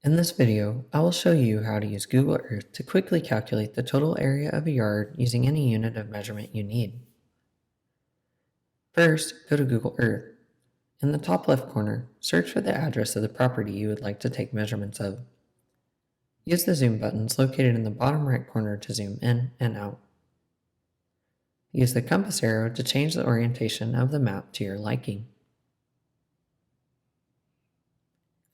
In this video, I will show you how to use Google Earth to quickly calculate the total area of a yard using any unit of measurement you need. First, go to Google Earth. In the top left corner, search for the address of the property you would like to take measurements of. Use the zoom buttons located in the bottom right corner to zoom in and out. Use the compass arrow to change the orientation of the map to your liking.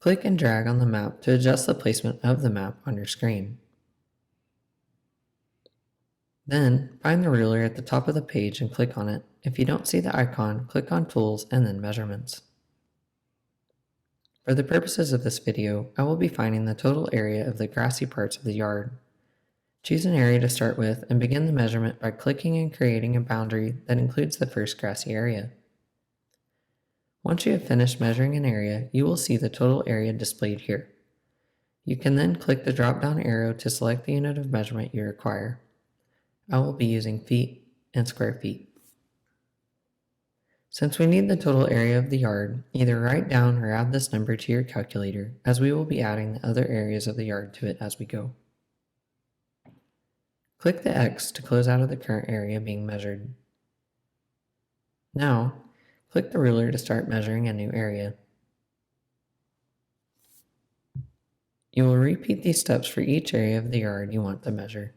Click and drag on the map to adjust the placement of the map on your screen. Then, find the ruler at the top of the page and click on it. If you don't see the icon, click on Tools and then Measurements. For the purposes of this video, I will be finding the total area of the grassy parts of the yard. Choose an area to start with and begin the measurement by clicking and creating a boundary that includes the first grassy area. Once you have finished measuring an area, you will see the total area displayed here. You can then click the drop-down arrow to select the unit of measurement you require. I will be using feet and square feet. Since we need the total area of the yard, either write down or add this number to your calculator, as we will be adding the other areas of the yard to it as we go. Click the X to close out of the current area being measured. Now, click the ruler to start measuring a new area. You will repeat these steps for each area of the yard you want to measure.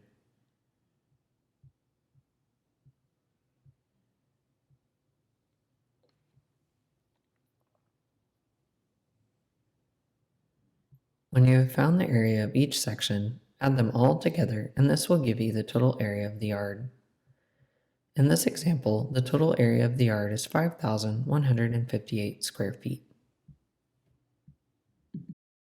When you have found the area of each section, add them all together and this will give you the total area of the yard. In this example, the total area of the yard is 5,158 square feet.